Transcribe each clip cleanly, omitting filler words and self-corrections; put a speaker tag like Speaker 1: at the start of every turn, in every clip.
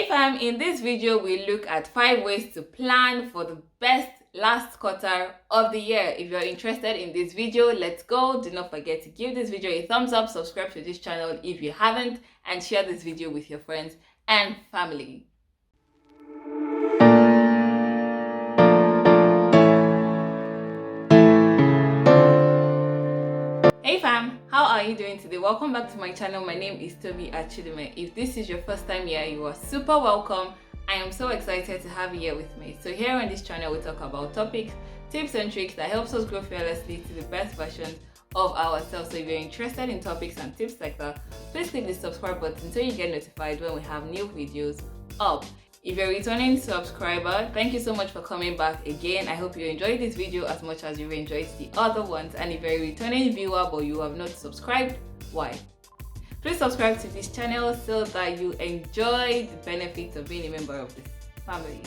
Speaker 1: Hey fam, in this video we look at 5 ways to plan for the best last quarter of the year. If you're interested in this video, let's go. Do not forget to give this video a thumbs up, subscribe to this channel if you haven't, and share this video with your friends and family. Hey fam, how are you doing today? Welcome back to my channel. My name is Tobi Achudume. If this is your first time here, you are super welcome. I am so excited to have you here with me. So here on this channel, we talk about topics, tips and tricks that helps us grow fearlessly to the best version of ourselves. So if you're interested in topics and tips like that, please click the subscribe button so you get notified when we have new videos up. If you're a returning subscriber, thank you so much for coming back again. I hope you enjoyed this video as much as you've enjoyed the other ones. And if you're a returning viewer but you have not subscribed, why? Please subscribe to this channel so that you enjoy the benefits of being a member of this family.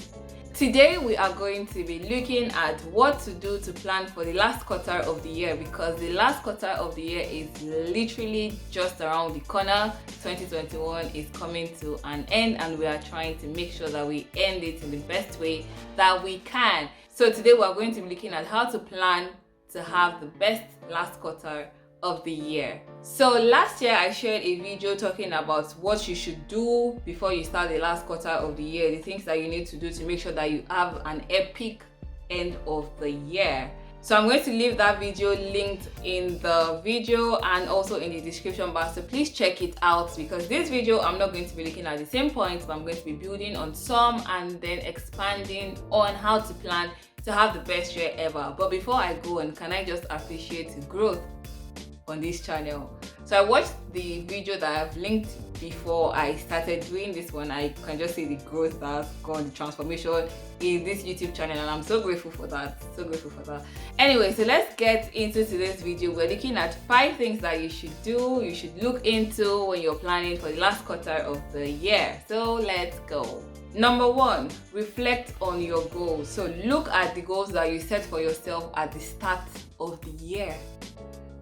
Speaker 1: Today we are going to be looking at what to do to plan for the last quarter of the year, because the last quarter of the year is literally just around the corner. 2021 is coming to an end and we are trying to make sure that we end it in the best way that we can. So today we are going to be looking at how to plan to have the best last quarter of the year. So last year I shared a video talking about what you should do before you start the last quarter of the year, the things that you need to do to make sure that you have an epic end of the year. So I'm going to leave that video linked in the video and also in the description box, so please check it out, because this video I'm not going to be looking at the same points, but I'm going to be building on some and then expanding on how to plan to have the best year ever. But before I go on, can I just appreciate the growth on this channel? So I watched the video that I've linked before I started doing this one. I can just see the growth that's gone, the transformation in this YouTube channel, and I'm so grateful for that. Anyway, so let's get into today's video. We're looking at 5 things that you should do, you should look into when you're planning for the last quarter of the year. So let's go. Number 1, reflect on your goals. So look at the goals that you set for yourself at the start of the year.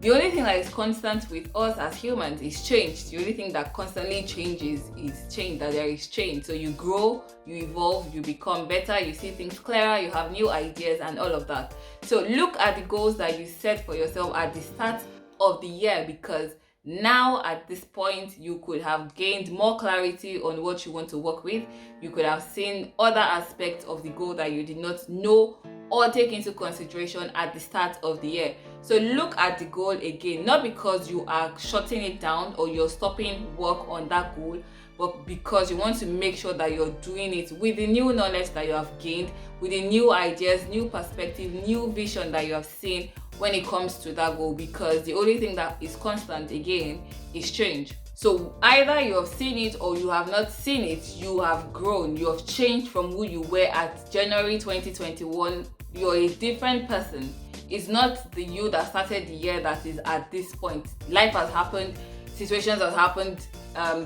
Speaker 1: The only thing that is constant with us as humans is change. The only thing that constantly changes is change, that there is change. So you grow, you evolve, you become better, you see things clearer, you have new ideas and all of that. So look at the goals that you set for yourself at the start of the year, because now at this point you could have gained more clarity on what you want to work with. You could have seen other aspects of the goal that you did not know or take into consideration at the start of the year. So look at the goal again, not because you are shutting it down or you're stopping work on that goal, but because you want to make sure that you're doing it with the new knowledge that you have gained, with the new ideas, new perspective, new vision that you have seen when it comes to that goal. Because the only thing that is constant again is change. So either you have seen it or you have not seen it, you have grown, you have changed from who you were at January 2021. You're a different person. It's not the you that started the year that is at this point. Life has happened, situations have happened,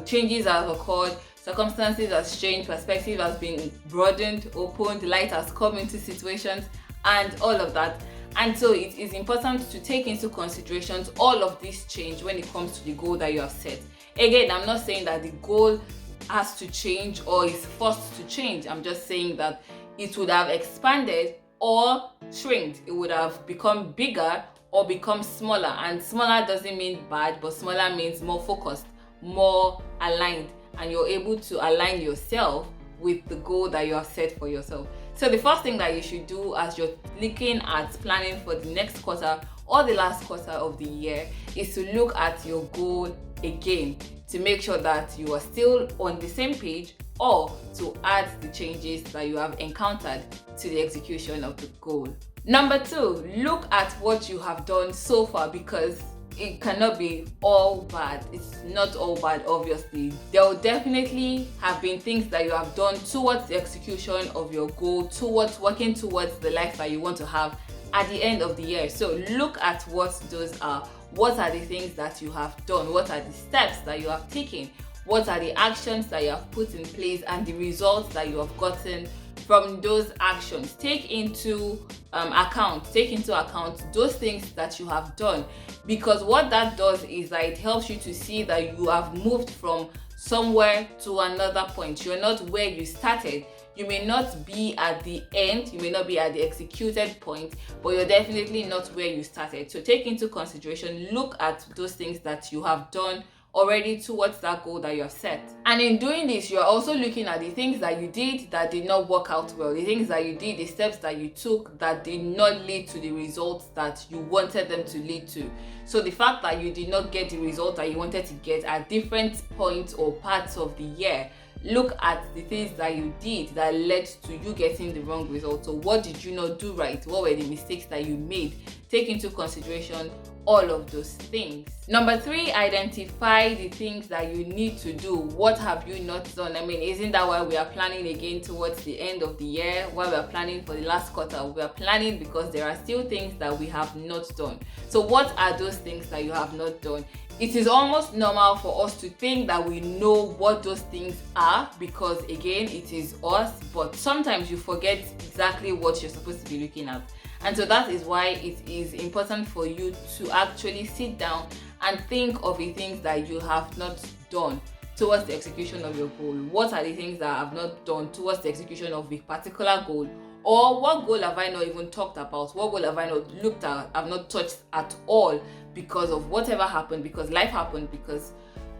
Speaker 1: changes have occurred, circumstances has changed, perspective has been broadened, opened, light has come into situations and all of that. And so it is important to take into consideration all of this change when it comes to the goal that you have set. Again, I'm not saying that the goal has to change or is forced to change. I'm just saying that it would have expanded or shrinked. It would have become bigger or become smaller. And smaller doesn't mean bad, but smaller means more focused, more aligned, and you're able to align yourself with the goal that you have set for yourself. So the first thing that you should do as you're looking at planning for the next quarter or the last quarter of the year is to look at your goal again, to make sure that you are still on the same page, or to add the changes that you have encountered to the execution of the goal. Number 2, look at what you have done so far, because it cannot be all bad. It's not all bad, obviously. There will definitely have been things that you have done towards the execution of your goal, towards working towards the life that you want to have at the end of the year. So look at what those are. What are the things that you have done? What are the steps that you have taken? What are the actions that you have put in place and the results that you have gotten from those actions? Take into account those things that you have done, because what that does is that it helps you to see that you have moved from somewhere to another point. You're not where you started. You may not be at the end, you may not be at the executed point, but you're definitely not where you started. So take into consideration, look at those things that you have done already towards that goal that you have set. And in doing this, you're also looking at the things that you did that did not work out well, the things that you did, the steps that you took that did not lead to the results that you wanted them to lead to. So the fact that you did not get the result that you wanted to get at different points or parts of the year, look at the things that you did that led to you getting the wrong result. So what did you not do right? What were the mistakes that you made? Take into consideration all of those things. Number 3, identify the things that you need to do. What have you not done? I mean, isn't that why we are planning again towards the end of the year? Why we are planning for the last quarter? We are planning because there are still things that we have not done. So what are those things that you have not done? It is almost normal for us to think that we know what those things are because, again, it is us, but sometimes you forget exactly what you're supposed to be looking at. And so that is why it is important for you to actually sit down and think of the things that you have not done towards the execution of your goal. What are the things that I have not done towards the execution of a particular goal? Or what goal have I not even talked about? What goal have I not looked at, have not touched at all because of whatever happened, because life happened, because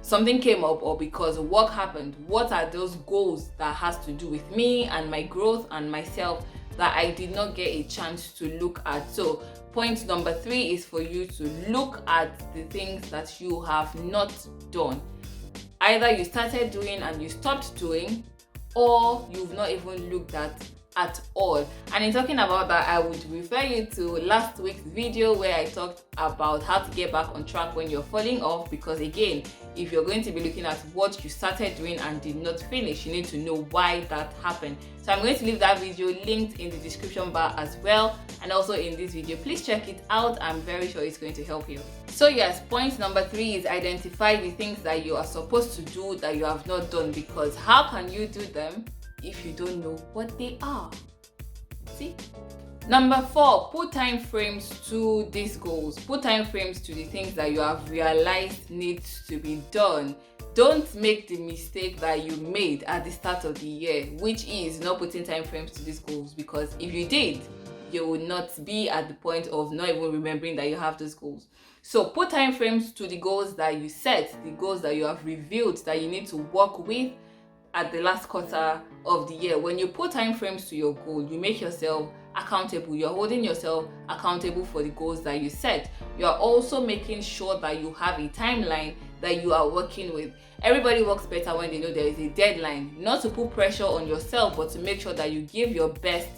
Speaker 1: something came up, or because work happened? What are those goals that has to do with me and my growth and myself that I did not get a chance to look at? So point number 3 is for you to look at the things that you have not done. Either you started doing and you stopped doing, or you've not even looked at all. And in talking about that, I would refer you to last week's video where I talked about how to get back on track when you're falling off, because again, if you're going to be looking at what you started doing and did not finish, you need to know why that happened. So I'm going to leave that video linked in the description bar as well, and also in this video. Please check it out. I'm very sure it's going to help you. So yes, point number 3 is identify the things that you are supposed to do that you have not done, because how can you do them if you don't know what they are? See? Number 4, put time frames to these goals. Put time frames to the things that you have realized needs to be done. Don't make the mistake that you made at the start of the year, which is not putting time frames to these goals, because if you did, you would not be at the point of not even remembering that you have those goals. So put time frames to the goals that you set, the goals that you have revealed that you need to work with at the last quarter of the year. When you put time frames to your goal, you make yourself accountable. You're holding yourself accountable for the goals that you set. You're also making sure that you have a timeline that you are working with. Everybody works better when they know there is a deadline, not to put pressure on yourself, but to make sure that you give your best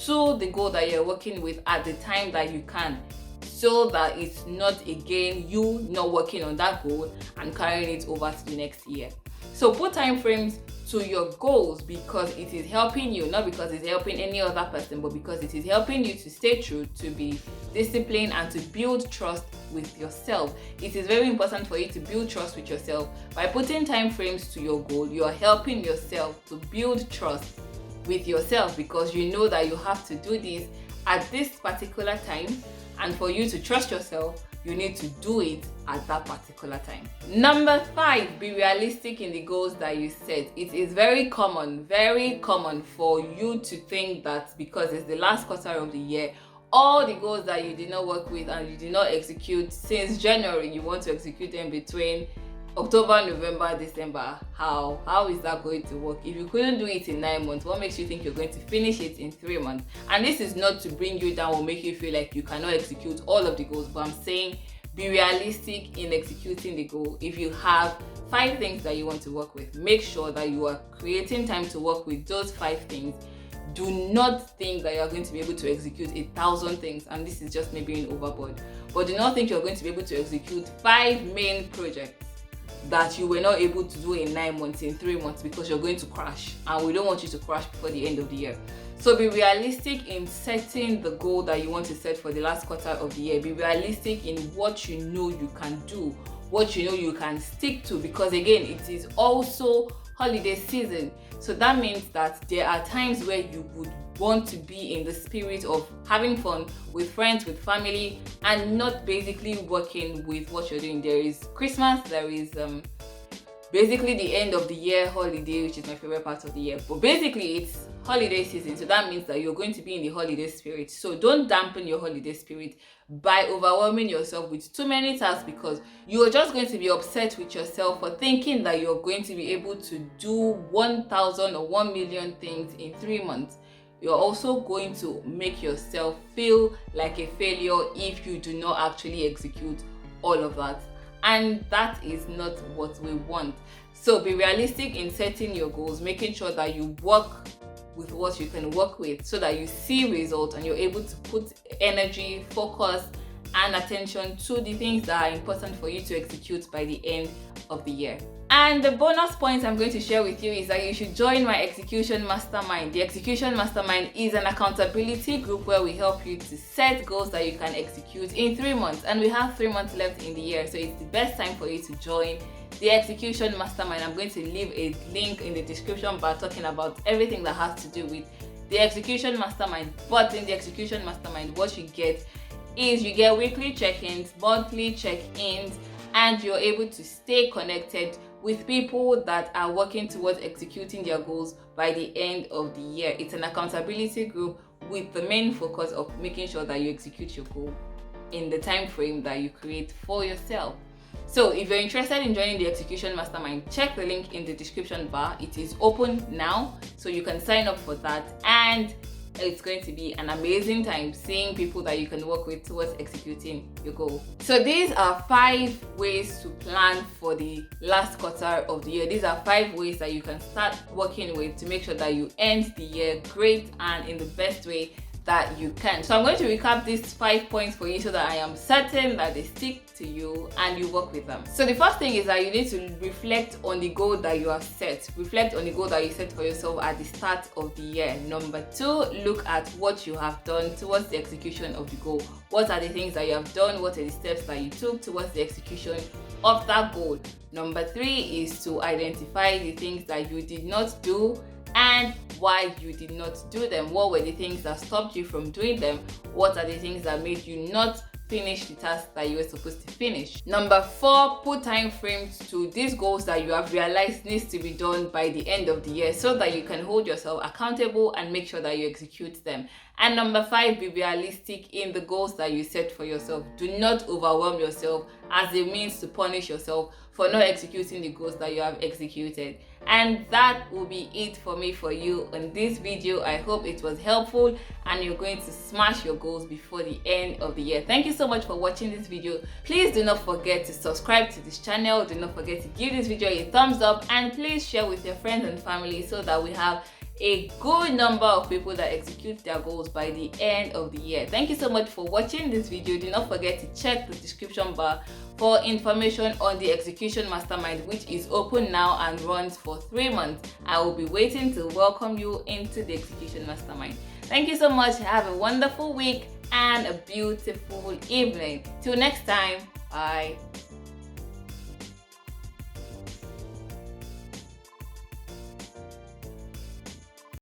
Speaker 1: to the goal that you're working with at the time that you can, so that it's not again you not working on that goal and carrying it over to the next year. So put time frames to your goals because it is helping you, not because it's helping any other person, but because it is helping you to stay true, to be disciplined, and to build trust with yourself. It is very important for you to build trust with yourself. By putting time frames to your goal, you are helping yourself to build trust with yourself, because you know that you have to do this at this particular time, and for you to trust yourself, you need to do it at that particular time. Number 5, be realistic in the goals that you set. It is very common for you to think that because it's the last quarter of the year, all the goals that you did not work with and you did not execute since January, you want to execute them between October, November, December. How is that going to work? If you couldn't do it in 9 months, what makes you think you're going to finish it in 3 months? And this is not to bring you down or make you feel like you cannot execute all of the goals, but I'm saying be realistic in executing the goal. If you have 5 things that you want to work with, make sure that you are creating time to work with those 5 things. Do not think that you're going to be able to execute 1,000 things, and this is just me being overboard. But do not think you're going to be able to execute 5 main projects that you were not able to do in 9 months, in 3 months, because you're going to crash, and we don't want you to crash before the end of the year. So be realistic in setting the goal that you want to set for the last quarter of the year. Be realistic in what you know you can do, what you know you can stick to, because again, it is also holiday season. So that means that there are times where you would want to be in the spirit of having fun with friends, with family, and not basically working with what you're doing. There is Christmas, there is basically the end of the year holiday, which is my favorite part of the year. But basically it's holiday season, so that means that you're going to be in the holiday spirit. So don't dampen your holiday spirit by overwhelming yourself with too many tasks, because you're just going to be upset with yourself for thinking that you're going to be able to do 1,000 or 1 million things in 3 months. You're also going to make yourself feel like a failure if you do not actually execute all of that. And that is not what we want. So be realistic in setting your goals, making sure that you work with what you can work with so that you see results and you're able to put energy, focus, and attention to the things that are important for you to execute by the end of the year. And the bonus points I'm going to share with you is that you should join my Execution Mastermind. The Execution Mastermind is an accountability group where we help you to set goals that you can execute in 3 months. And we have 3 months left in the year, so it's the best time for you to join the Execution Mastermind. I'm going to leave a link in the description bar talking about everything that has to do with the Execution Mastermind. But in the Execution Mastermind, what you get is you get weekly check-ins, monthly check-ins, and you're able to stay connected with people that are working towards executing their goals by the end of the year. It's an accountability group with the main focus of making sure that you execute your goal in the time frame that you create for yourself. So if you're interested in joining the Execution Mastermind, check the link in the description bar. It is open now, so you can sign up for that, and it's going to be an amazing time seeing people that you can work with towards executing your goal. So these are 5 ways to plan for the last quarter of the year. These are 5 ways that you can start working with to make sure that you end the year great and in the best way that you can. So I'm going to recap these 5 points for you so that I am certain that they stick to you and you work with them. So the first thing is that you need to reflect on the goal that you have set. Reflect on the goal that you set for yourself at the start of the year. Number 2, look at what you have done towards the execution of the goal. What are the things that you have done? What are the steps that you took towards the execution of that goal? Number 3 is to identify the things that you did not do and why you did not do them. What were the things that stopped you from doing them? What are the things that made you not finish the task that you were supposed to finish? Number 4, put time frames to these goals that you have realized needs to be done by the end of the year so that you can hold yourself accountable and make sure that you execute them. And number 5, be realistic in the goals that you set for yourself. Do not overwhelm yourself as a means to punish yourself for not executing the goals that you have executed. And that will be it for me for you on this video. I hope it was helpful and you're going to smash your goals before the end of the year. Thank you so much for watching this video. Please do not forget to subscribe to this channel. Do not forget to give this video a thumbs up, and please share with your friends and family so that we have a good number of people that execute their goals by the end of the year. Thank you so much for watching this video. Do not forget to check the description bar for information on the Execution Mastermind, which is open now and runs for 3 months. I will be waiting to welcome you into the Execution Mastermind. Thank you so much. Have a wonderful week and a beautiful evening. Till next time, bye.